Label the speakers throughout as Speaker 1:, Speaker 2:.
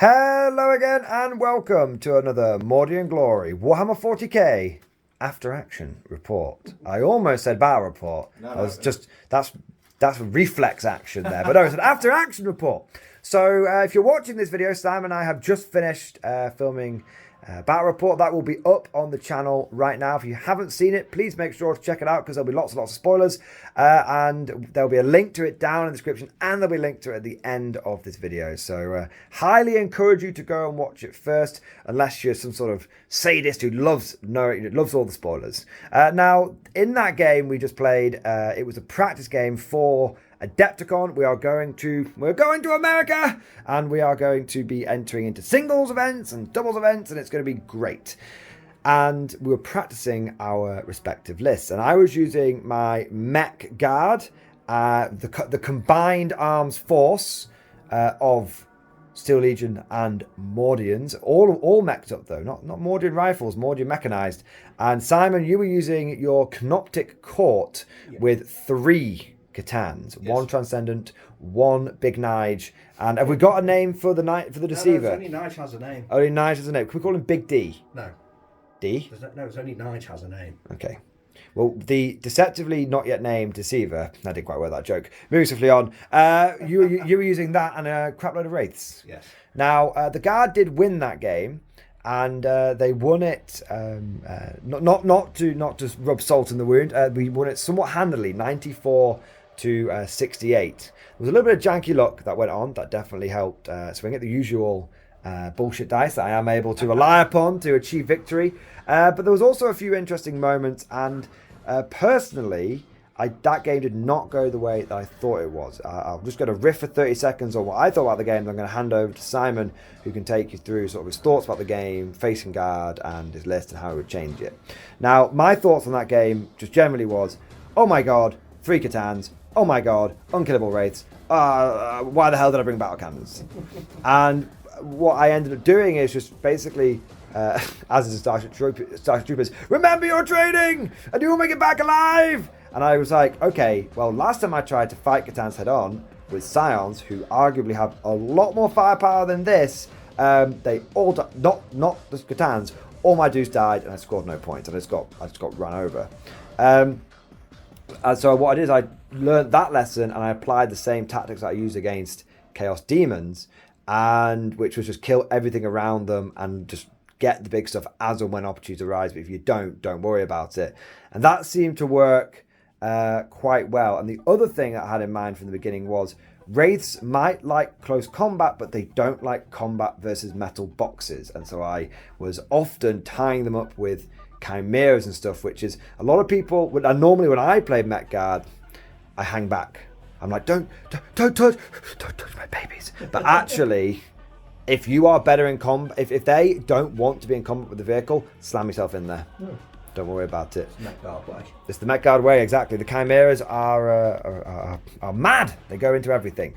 Speaker 1: Hello again and welcome to another Mordy and Glory Warhammer 40k after action report. I almost said battle report. That's a reflex action there, but no, it's an after action report. So if you're watching this video, Sam and I have just finished filming battle report. That will be up on the channel right now. If you haven't seen it, please make sure to check it out because there'll be lots and lots of spoilers, and there'll be a link to it down in the description, and there'll be a link to it at the end of this video. So highly encourage you to go and watch it first, unless you're some sort of sadist who loves all the spoilers. Now, in that game we just played, it was a practice game for Adepticon. We're going to America, and we are going to be entering into singles events and doubles events, and it's going to be great. And we were practicing our respective lists, and I was using my Mech guard, the combined arms force of Steel Legion and Mordians, all mech'd up though, not Mordian rifles, Mordian mechanized. And Simon, you were using your Canoptic Court with 3 Catans, yes. 1 Transcendent, 1 Big Nige, and have we got a name for the Deceiver?
Speaker 2: No, only Nige has a name.
Speaker 1: Only Nige has a name. Can we call him Big D?
Speaker 2: No.
Speaker 1: D?
Speaker 2: No, it's only Nige has a name.
Speaker 1: Okay. Well, the deceptively not yet named Deceiver, I didn't quite wear that joke. Moving swiftly on, you were using that and a crap load of Wraiths.
Speaker 2: Yes.
Speaker 1: Now, the Guard did win that game, and they won it, not to rub salt in the wound, we won it somewhat handily, 94 to 68. There was a little bit of janky luck that went on that definitely helped swing it. The usual bullshit dice that I am able to rely upon to achieve victory. But there was also a few interesting moments, and personally, that game did not go the way that I thought it was. I'm just going to riff for 30 seconds on what I thought about the game, and I'm going to hand over to Simon, who can take you through sort of his thoughts about the game, facing guard, and his list, and how he would change it. Now, my thoughts on that game just generally was, oh my god, 3 Catans, oh my god, unkillable Wraiths, why the hell did I bring battle cannons? And what I ended up doing is just basically, as is Starship Troopers, remember your training, and you will make it back alive! And I was like, okay, well, last time I tried to fight Catans head on with Scions, who arguably have a lot more firepower than this, they all died, not the Catans, all my dudes died, and I scored no points, and I just got run over. And so what I did is I learned that lesson, and I applied the same tactics that I used against Chaos Demons, and which was just kill everything around them and just get the big stuff as and when opportunities arise. But if you don't worry about it. And that seemed to work quite well. And the other thing that I had in mind from the beginning was Wraiths might like close combat, but they don't like combat versus metal boxes. And so I was often tying them up with chimeras and stuff, which is a lot of people, and normally when I play Mech Guard, I hang back. I'm like, don't touch my babies. But actually, if you are better in combat, if they don't want to be in combat with the vehicle, slam yourself in there. Don't worry about it.
Speaker 2: It's the Mech Guard way.
Speaker 1: It's the Mech Guard way, exactly. The chimeras are mad. They go into everything.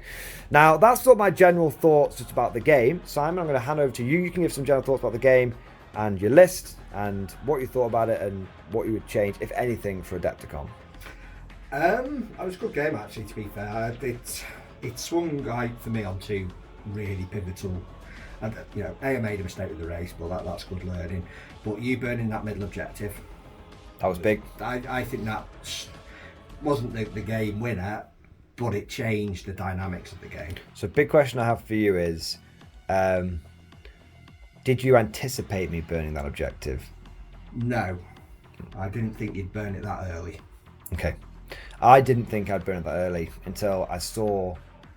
Speaker 1: Now, that's sort of my general thoughts just about the game. Simon, I'm going to hand over to you. You can give some general thoughts about the game and your list and what you thought about it and what you would change, if anything, for Adepticon.
Speaker 2: It was a good game, actually, to be fair. It swung for me on 2 really pivotal. And I made a mistake with the race, but that's good learning. But you burning that middle objective,
Speaker 1: that was big.
Speaker 2: I think that wasn't the game winner, but it changed the dynamics of the game.
Speaker 1: So, big question I have for you is, did you anticipate me burning that objective?
Speaker 2: No, I didn't think you'd burn it that early.
Speaker 1: Okay, I didn't think I'd burn it that early until I saw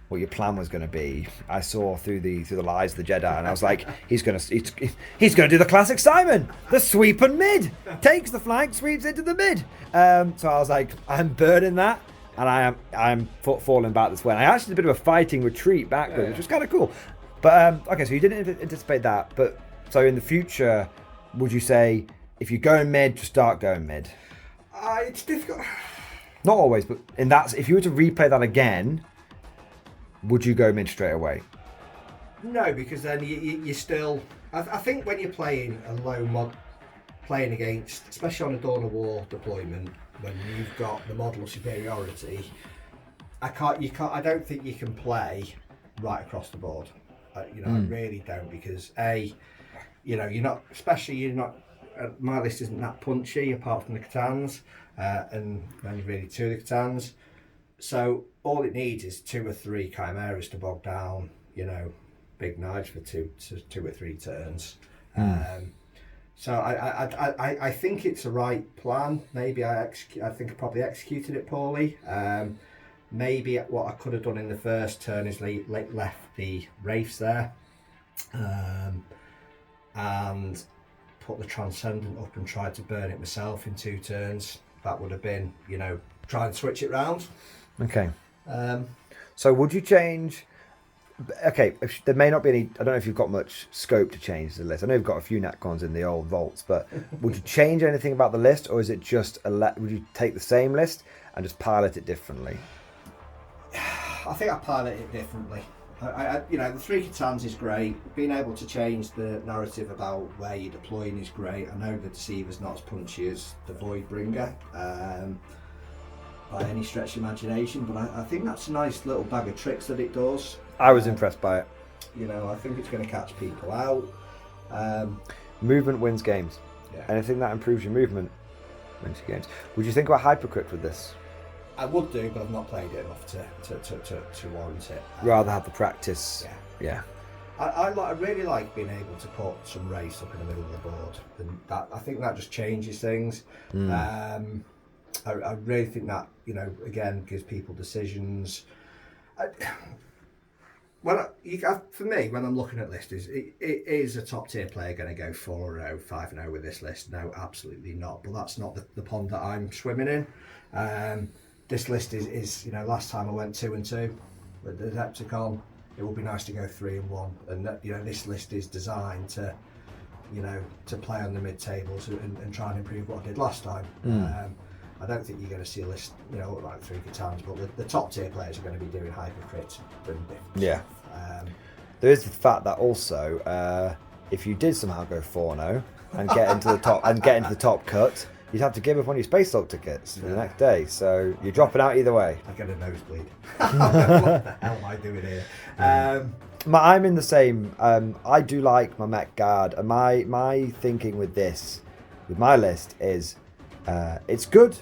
Speaker 1: what your plan was going to be. I saw through the lies of the Jedi, and I was like, he's going to do the classic Simon, the sweep and mid, takes the flank, sweeps into the mid. So I was like, I'm burning that, and I'm falling back this way. And I actually did a bit of a fighting retreat backwards, which was kind of cool. But okay, so you didn't anticipate that. But so in the future, would you say if you're going mid, just start going mid?
Speaker 2: It's difficult.
Speaker 1: Not always, but if you were to replay that again, would you go mid straight away?
Speaker 2: No, because then you still. I think when you're playing a low mod, playing against, especially on a Dawn of War deployment, when you've got the model of superiority, I don't think you can play right across the board. I really don't, because you're not, my list isn't that punchy apart from the Catans, and only really 2 of the Catans. So all it needs is 2 or 3 Chimeras to bog down, big knives for 2 or 3 turns. So I think it's the right plan. Maybe I think I probably executed it poorly. Maybe what I could have done in the first turn is left the Wraiths there, and put the Transcendent up and tried to burn it myself in 2 turns. That would have been, try and switch it round.
Speaker 1: Okay. So would you change? Okay, there may not be any. I don't know if you've got much scope to change the list. I know you've got a few Natcons in the old vaults, but would you change anything about the list, or is it just would you take the same list and just pilot it differently?
Speaker 2: I think I pilot it differently. The 3 Catans is great. Being able to change the narrative about where you're deploying is great. I know the Deceiver's not as punchy as the Voidbringer, by any stretch of imagination, but I think that's a nice little bag of tricks that it does.
Speaker 1: I was impressed by it.
Speaker 2: I think it's going to catch people out.
Speaker 1: Movement wins games.
Speaker 2: Yeah.
Speaker 1: Anything that improves your movement wins your games. Would you think about Hypercrypt with this?
Speaker 2: I would do, but I've not played it enough to warrant it.
Speaker 1: Rather have the practice.
Speaker 2: Yeah. I really like being able to put some race up in the middle of the board, and I think that just changes things. I really think that, again, gives people decisions. For me, when I'm looking at lists, is a top tier player going to go 4-0, 5-0 with this list? No, absolutely not. But that's not the pond that I'm swimming in. This list is last time I went 2-2 with the Adepticon. It would be nice to go 3-1, and this list is designed to play on the mid tables and try and improve what I did last time. I don't think you're going to see a list, like 3 Catans, but the top tier players are going to be doing hypercrit and different
Speaker 1: stuff. There is the fact that also, if you did somehow go 4-0 and get into the top cut, you'd have to give up on your Space Hulk tickets for the next day. So you're dropping out either way.
Speaker 2: I get a nosebleed. What the hell am I doing here?
Speaker 1: I'm in the same. I do like my Mech Guard, and my thinking with my list is, it's good.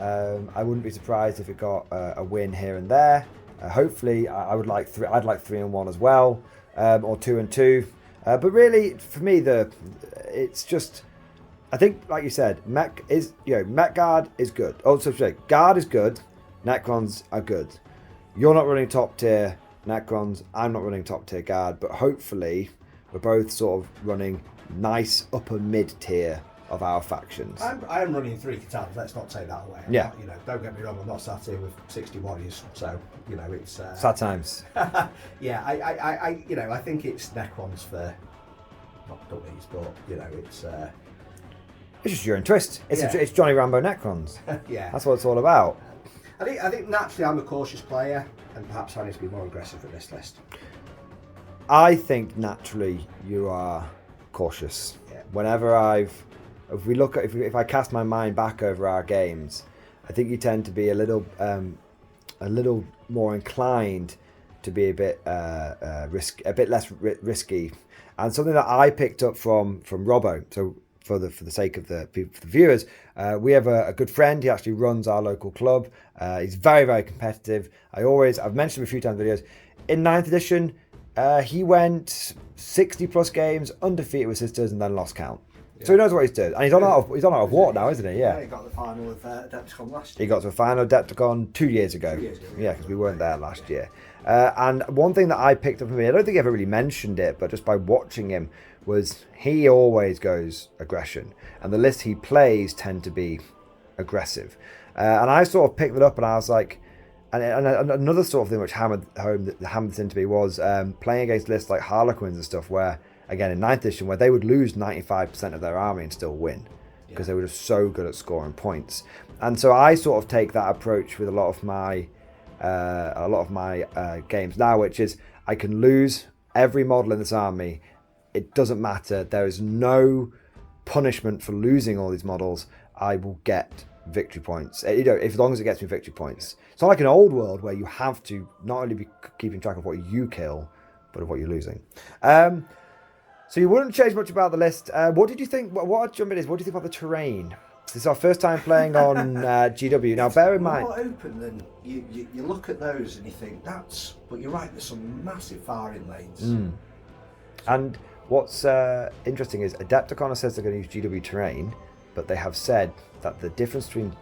Speaker 1: I wouldn't be surprised if it got a win here and there. Hopefully, I'd like 3-1 as well, or 2-2. But really, for me, it's just. I think, like you said, Mech Guard is good. Oh, sorry, Guard is good. Necrons are good. You're not running top tier Necrons. I'm not running top tier Guard. But hopefully, we're both sort of running nice upper mid tier of our factions.
Speaker 2: I am running 3 Catans. Let's not take that away. Don't get me wrong. I'm not sat here with 60 warriors. So it's
Speaker 1: sad times.
Speaker 2: Yeah, I think it's Necrons for not dummies, but it's.
Speaker 1: It's just your own twist. It's Johnny Rambo Necrons.
Speaker 2: Yeah,
Speaker 1: that's what it's all about.
Speaker 2: I think naturally I'm a cautious player, and perhaps I need to be more aggressive with this list.
Speaker 1: I think naturally you are cautious.
Speaker 2: Yeah.
Speaker 1: Whenever if I cast my mind back over our games, I think you tend to be a little more inclined to be a bit less risky, and something that I picked up from Robbo. So for the sake of the viewers, we have a good friend. He actually runs our local club. He's very, very competitive. I've mentioned him a few times in videos. In 9th edition, he went 60 plus games, undefeated with sisters, and then lost count. Yeah. So he knows what he's doing, and he's on out of war now, isn't he?
Speaker 2: Yeah, he got the final of Adepticon last year.
Speaker 1: He got to a final Adepticon 2 years ago. Yeah, because we weren't there last year. And one thing that I picked up from him, I don't think he ever really mentioned it, but just by watching him, was he always goes aggression, and the lists he plays tend to be aggressive. And I sort of picked it up, and I was like, and another sort of thing which hammered this into me was playing against lists like Harlequins and stuff, where again in 9th edition, where they would lose 95% of their army and still win because they were just so good at scoring points. And so I sort of take that approach with a lot of my games now, which is I can lose every model in this army. It doesn't matter. There is no punishment for losing all these models. I will get victory points. As long as it gets me victory points. It's not like an old world where you have to not only be keeping track of what you kill, but of what you're losing. So you wouldn't change much about the list. What did you think? What I'd jump in is, what do you think about the terrain? This is our first time playing on GW. Now, bear in mind,
Speaker 2: more open than you look at those and you think that's. But you're right. There's some massive firing lanes.
Speaker 1: And what's interesting is Adepticon says they're going to use GW terrain, but they have said that the difference between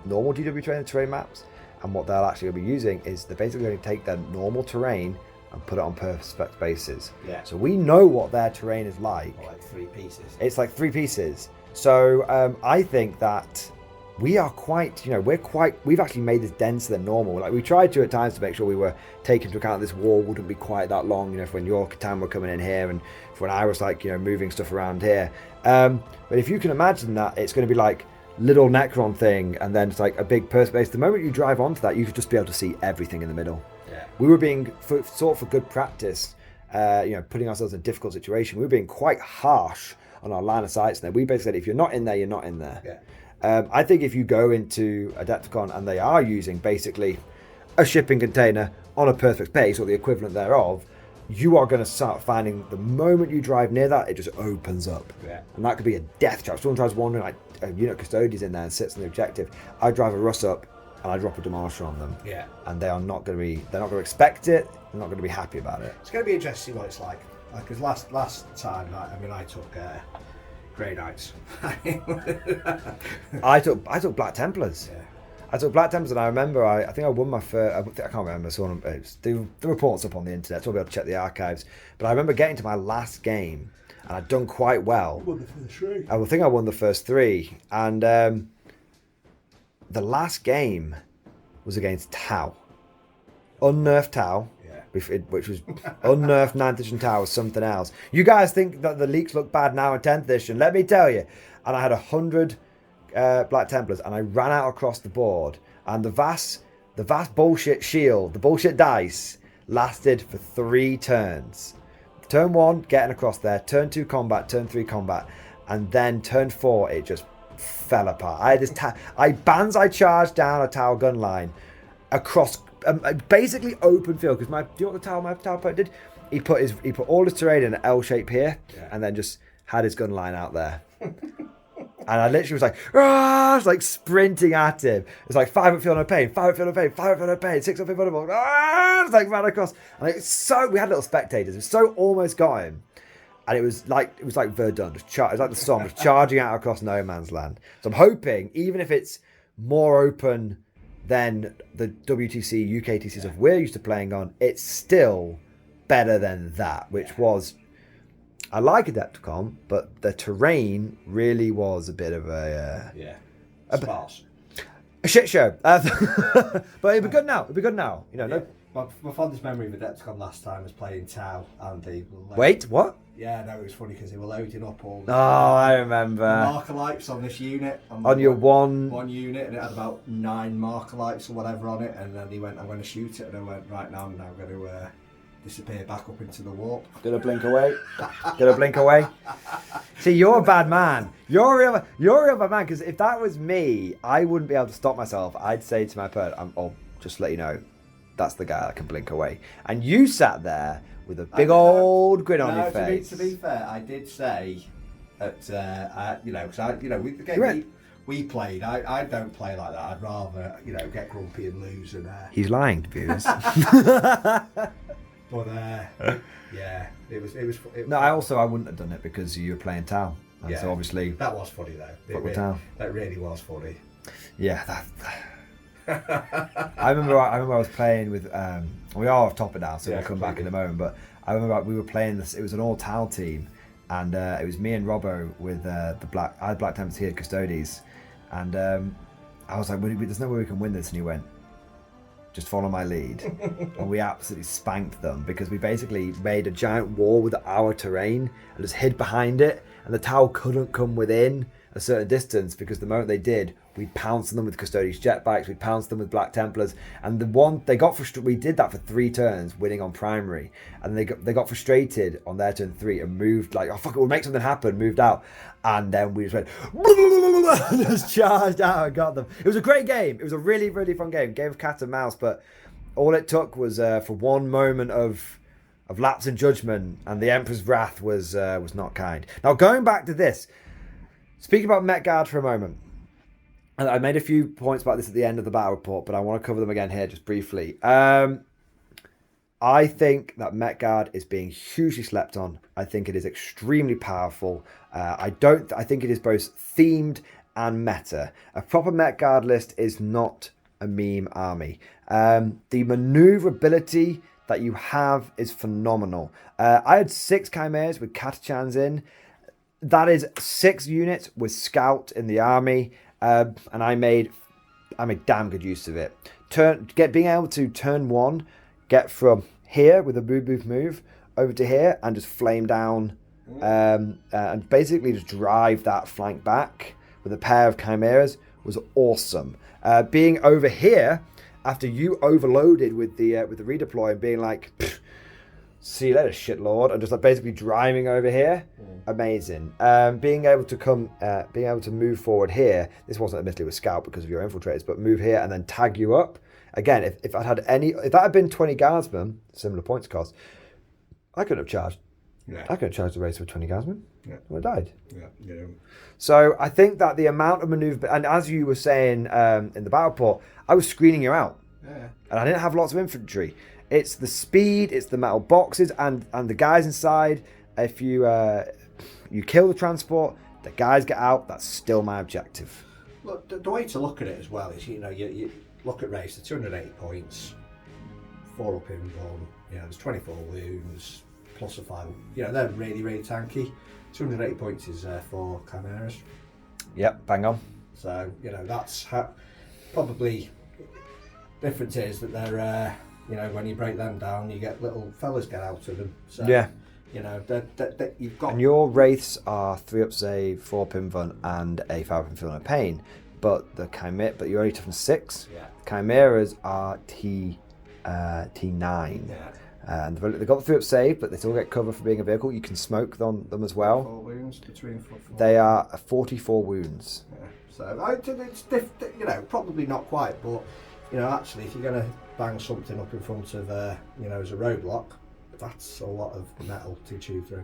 Speaker 1: normal GW terrain and terrain maps and what they're actually going to be using is they're basically going to take their normal terrain and put it on perspex bases.
Speaker 2: Yeah.
Speaker 1: So we know what their terrain is like.
Speaker 2: Like 3 pieces.
Speaker 1: It's like 3 pieces. So I think that we are quite, we've actually made this denser than normal. Like we tried to at times to make sure we were taking into account this wall wouldn't be quite that long, for when your Catan were coming in here and for when I was like, moving stuff around here. But if you can imagine that it's going to be like little Necron thing and then it's like a big perspex. The moment you drive onto that, you should just be able to see everything in the middle.
Speaker 2: Yeah.
Speaker 1: We were being for good practice, putting ourselves in a difficult situation. We were being quite harsh on our line of sights there. We basically said, if you're not in there, you're not in there.
Speaker 2: Yeah.
Speaker 1: I think if you go into Adepticon and they are using basically a shipping container on a perspex base or the equivalent thereof, you are going to start finding the moment you drive near that, it just opens up.
Speaker 2: Yeah.
Speaker 1: And that could be a death trap. Someone tries wandering like a unit custodies in there and sits on the objective. I drive a Russ up and I drop a Demolisher on them.
Speaker 2: Yeah.
Speaker 1: And they're not going to expect it. They're not going to be happy about it.
Speaker 2: It's going to be interesting what it's like. Because last time, I took Grey Knights.
Speaker 1: I took Black Templars.
Speaker 2: Yeah.
Speaker 1: I took Black Templars, and I remember I think I won my first. I can't remember. So the reports up on the internet, so I'll be able to check the archives. But I remember getting to my last game, and I'd done quite well.
Speaker 2: You won the first 3.
Speaker 1: I think I won the first 3, and the last game was against Tau, unnerfed Tau. Which was unnerfed 9th edition Tau was something else. You guys think that the leaks look bad now in 10th edition? Let me tell you. And I had 100 Black Templars, and I ran out across the board. And the vast bullshit shield, the bullshit dice, lasted for 3 turns. Turn 1, getting across there. Turn 2, combat. Turn 3, combat. And then turn 4, it just fell apart. I had this I charged down a Tau gun line across basically open field, because do you know what my Tau poet did? He put all his terrain in an L shape here, and then just had his gun line out there. And I literally was like, I was like sprinting at him. It's like 5 up field no pain, 5 up field no pain, 5 up field no pain, 6 up field no pain. I was like ran across, and we had little spectators. It was so almost got him, and it was like Verdun. It was like the Somme, just charging out across no man's land. So I'm hoping, even if it's more open than the WTC, UKTC stuff we're used to playing on, it's still better than that, which was, I like Adepticon, but the terrain really was a bit of a shit show. But it'll be good now. No.
Speaker 2: My fondest memory of Adepticon last time was playing Tau, and they were
Speaker 1: Wait, what?
Speaker 2: Yeah, no, it was funny because they were loading up all the
Speaker 1: I remember
Speaker 2: marker lights on this unit.
Speaker 1: On your one
Speaker 2: unit, and it had about 9 marker lights or whatever on it, and then he went, I'm going to shoot it, and I went, right, now I'm now going to disappear back up into the warp.
Speaker 1: Gonna blink away. See, you're a bad man. You're a real bad man, because if that was me, I wouldn't be able to stop myself. I'd say to my opponent, just to let you know, that's the guy that can blink away. And you sat there with a big old grin on your face.
Speaker 2: To be fair, I did say that, because with the game we played, I don't play like that. I'd rather, get grumpy and lose. And
Speaker 1: he's lying, viewers.
Speaker 2: But yeah, it was.
Speaker 1: No, I wouldn't have done it because you were playing Tau. And so obviously
Speaker 2: that was funny though. That really was funny.
Speaker 1: Yeah, I remember I was playing with we are off topic now, so we'll come back in a moment, but I remember we were playing this. It was an all Tau team, and it was me and Robbo with I had Black Templars here, Custodes, and I was like, there's no way we can win this, and he went, just follow my lead. And we absolutely spanked them, because we basically made a giant wall with our terrain and just hid behind it, and the Tau couldn't come within a certain distance, because the moment they did, we pounced on them with Custodes jetbikes, we pounced them with Black Templars, and they got frustrated. We did that for 3 turns, winning on primary, and they got frustrated on their turn 3 and moved, like, oh fuck it, we'll make something happen, moved out, and then we just went and just charged out and got them. It was a great game. It was a really, really fun game of cat and mouse, but all it took was for one moment of of lapse in judgment, and the Emperor's wrath was not kind. Now, going back to this, speaking about Mech Guard for a moment, and I made a few points about this at the end of the battle report, but I want to cover them again here just briefly. I think that Mech Guard is being hugely slept on. I think it is extremely powerful. I think it is both themed and meta. A proper Mech Guard list is not a meme army. The maneuverability that you have is phenomenal. I had 6 Chimeras with Catachans in. That is 6 units with Scout in the army, and I made damn good use of it. Being able to turn 1, get from here with a move over to here and just flame down, and basically just drive that flank back with a pair of Chimeras was awesome. Being over here after you overloaded with the redeploy and being like, see you later, shitlord, and just like basically driving over here, amazing. Being able to move forward here. This wasn't admittedly with Scout because of your infiltrators, but move here and then tag you up. Again, if that had been 20 guardsmen, similar points cost, I couldn't have charged. Yeah. I could have charged the race with 20 guardsmen. Yeah. I would have died. Yeah. So I think that the amount of maneuver, and as you were saying in the battle report, I was screening you out. Yeah. And I didn't have lots of infantry. It's the speed, it's the metal boxes, and the guys inside. If you kill the transport, the guys get out. That's still my objective.
Speaker 2: Look, the way to look at it as well is, you look at race, the 280 points, 4 up in 1, there's 24 wounds, plus a 5. They're really, really tanky. 280 points is 4 Chimeras.
Speaker 1: Yep, bang on.
Speaker 2: So, that's probably difference is that they're, when you break them down, you get little fellas get out of them. So,
Speaker 1: yeah.
Speaker 2: You've got...
Speaker 1: And your Wraiths are 3 up save, 4 Pinfun, and a 5 up Feeling of Pain. But you're only tough on 6. Yeah. Chimeras are T9. Yeah. And they've got the 3 up save, but they still get cover for being a vehicle. You can smoke them as well.
Speaker 2: 4 wounds between 4.
Speaker 1: They are 44 wounds.
Speaker 2: Yeah. So it's probably not quite, but actually, if you're going to bang something up in front of as a roadblock, that's a lot of metal to chew through.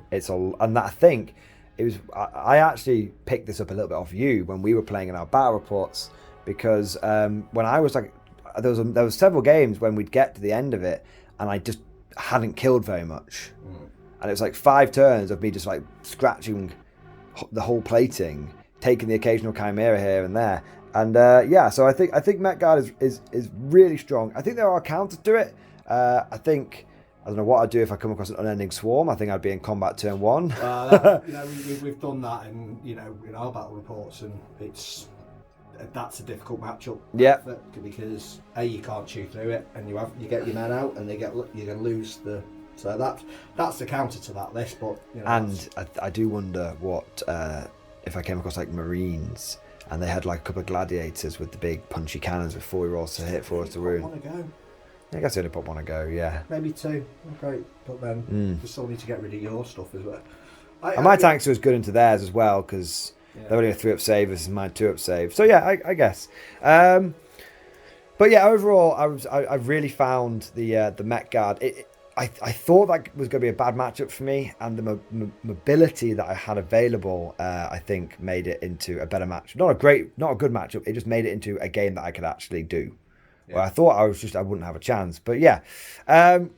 Speaker 1: And that I think it was. I actually picked this up a little bit off you when we were playing in our battle reports, because when I was like, there was several games when we'd get to the end of it and I just hadn't killed very much, and it was like 5 turns of me just like scratching the whole plating, taking the occasional Chimera here and there, and so I think Mech Guard is really strong. I think there are counters to it. I don't know what I'd do if I come across an unending swarm. I think I'd be in combat turn 1.
Speaker 2: We've done that in our battle reports, and that's a difficult matchup.
Speaker 1: Yeah.
Speaker 2: Because you can't chew through it, and you get your men out, and you're gonna lose the. So that's the counter to that list. But
Speaker 1: I do wonder what if I came across like Marines and they had like a couple of gladiators with the big punchy cannons with 4 rolls to hit, 4 to wound. I guess they only put 1 a go, yeah.
Speaker 2: Maybe 2, great, but then you still need to get rid of your stuff as well.
Speaker 1: My tanks are as good into theirs as well, because they're only a 3 up save versus my 2 up save. So yeah, I guess. But yeah, overall, I really found the Mech Guard. I thought that was going to be a bad matchup for me, and the mobility that I had available, I think, made it into a better match. Not a good matchup. It just made it into a game that I could actually do. Yeah. Well, I thought I wouldn't have a chance, but yeah.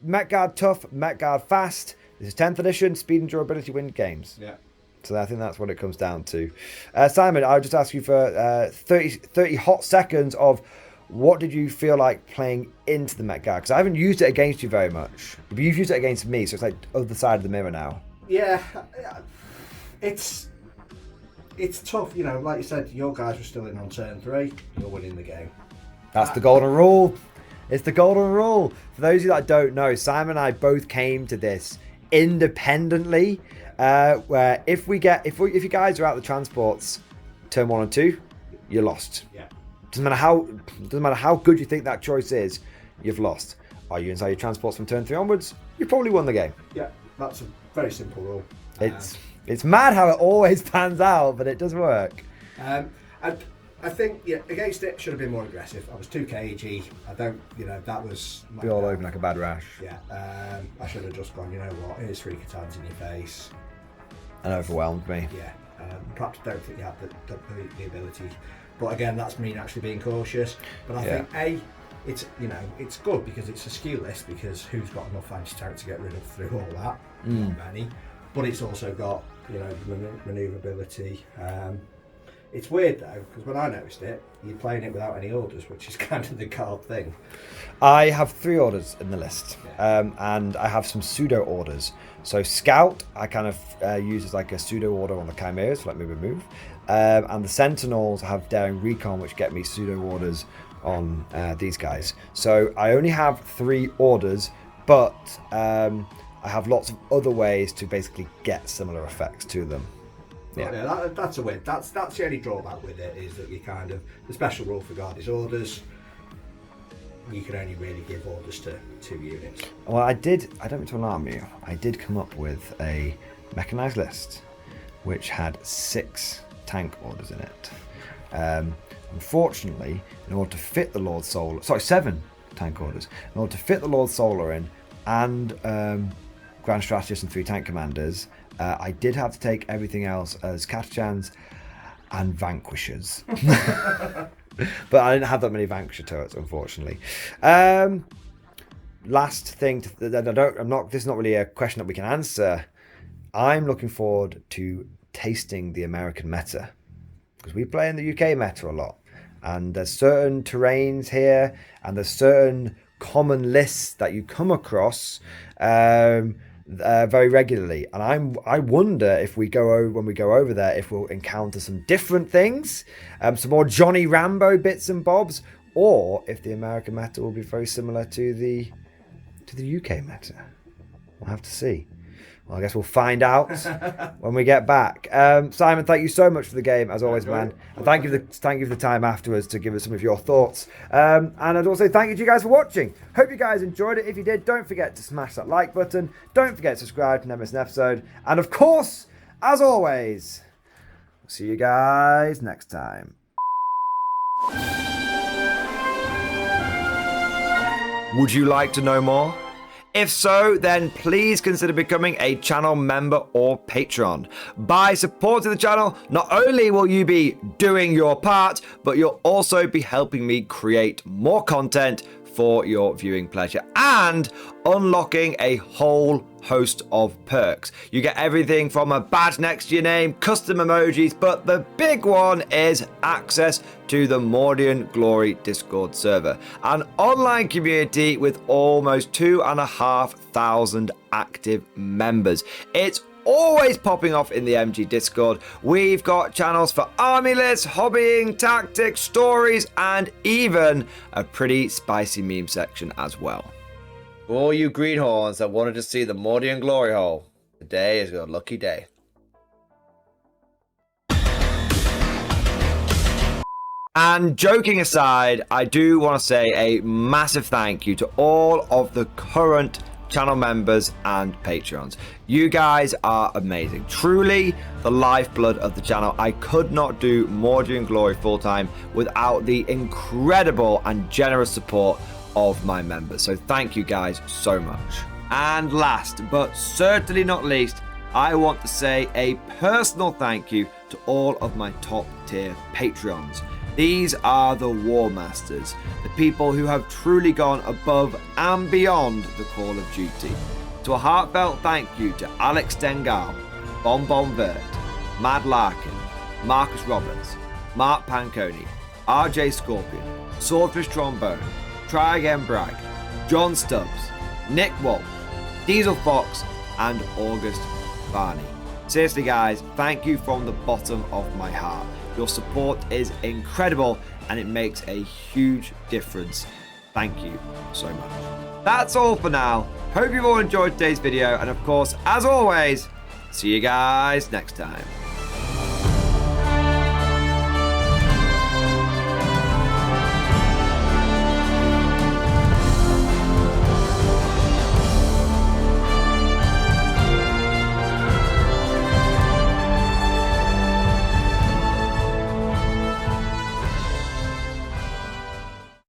Speaker 1: Mech Guard tough, Mech Guard fast. This is 10th edition. Speed and durability win games. Yeah. So I think that's what it comes down to. Simon, I'll just ask you for 30 hot seconds of what did you feel like playing into the Mech Guard? Because I haven't used it against you very much. But you've used it against me, so it's like other side of the mirror now.
Speaker 2: Yeah, it's tough. Like you said, your guys were still in on turn 3. You're winning the game.
Speaker 1: That's the golden rule. It's the golden rule. For those of you that don't know, Simon and I both came to this independently. Where if you guys are out the transports, turn 1 and 2, you're lost. Yeah. Doesn't matter how good you think that choice is, you've lost. Are you inside your transports from turn 3 onwards? You probably won the game.
Speaker 2: Yeah, that's a very simple rule.
Speaker 1: It's mad how it always pans out, but it does work.
Speaker 2: And I think, yeah, against it, should have been more aggressive. I was too cagey. I don't, that was...
Speaker 1: Be all over like a bad rash.
Speaker 2: Yeah, I should have just gone, you know what, here's 3 Catans in your face.
Speaker 1: And overwhelmed me.
Speaker 2: Yeah, perhaps don't think you have the ability. But again, that's me actually being cautious. But I think, it's, it's good because it's a skill list, because who's got enough anti-tank to get rid of through all that? Not many. But it's also got, manoeuvrability. It's weird though, because when I noticed it, you're playing it without any orders, which is kind of the card thing.
Speaker 1: I have 3 orders in the list, and I have some pseudo orders. So Scout, I kind of use as like a pseudo order on the Chimeras to let me move. And the Sentinels have Daring Recon, which get me pseudo orders on these guys. So I only have 3 orders, but I have lots of other ways to basically get similar effects to them.
Speaker 2: Yeah, that's a win. That's the only drawback with it, is that you kind of, the special rule for guard is orders. You can only really give orders to 2 units.
Speaker 1: Well, I don't mean to alarm you, I did come up with a mechanized list which had 6 tank orders in it. Unfortunately, in order to fit the Lord Solar, 7 tank orders, in order to fit the Lord Solar in and Grand Strategist and 3 tank commanders, I did have to take everything else as Catachans and Vanquishers. But I didn't have that many Vanquisher turrets, unfortunately. Last thing, this is not really a question that we can answer. I'm looking forward to tasting the American meta, because we play in the UK meta a lot, and there's certain terrains here, and there's certain common lists that you come across very regularly, and I wonder if when we go over there, if we'll encounter some different things, some more Johnny Rambo bits and bobs, or if the American meta will be very similar to the UK meta. We'll have to see. Well, I guess we'll find out when we get back. Simon, thank you so much for the game, as always, man. And thank you for the time afterwards to give us some of your thoughts. And I'd also thank you to you guys for watching. Hope you guys enjoyed it. If you did, don't forget to smash that like button. Don't forget to subscribe to never miss an episode. And of course, as always, see you guys next time. Would you like to know more? If so, then please consider becoming a channel member or patron. By supporting the channel, not only will you be doing your part, but you'll also be helping me create more content for your viewing pleasure and unlocking a whole host of perks. You get everything from a badge next to your name, custom emojis, but the big one is access to the Mordian Glory Discord server, an online community with almost 2,500 active members. It's always popping off in the MG Discord. We've got channels for army lists, hobbying, tactics, stories, and even a pretty spicy meme section as well. For all you greenhorns that wanted to see the Mordian Glory Hole, today is your lucky day. And joking aside, I do want to say a massive thank you to all of the current channel members and patrons. You guys are amazing, truly the lifeblood of the channel. I could not do Mordian Glory full time without the incredible and generous support of my members, so thank you guys so much. And last but certainly not least, I want to say a personal thank you to all of my top tier Patreons. These are the War Masters, the people who have truly gone above and beyond the call of duty. So a heartfelt thank you to Alex Dengal, Bon Vert, Mad Larkin, Marcus Roberts, Mark Panconi, RJ Scorpion, Swordfish Trombone, Try Again Bragg, John Stubbs, Nick Wolf, Diesel Fox, and August Barney. Seriously guys, thank you from the bottom of my heart. Your support is incredible and it makes a huge difference. Thank you so much. That's all for now. Hope you've all enjoyed today's video, and of course, as always, see you guys next time.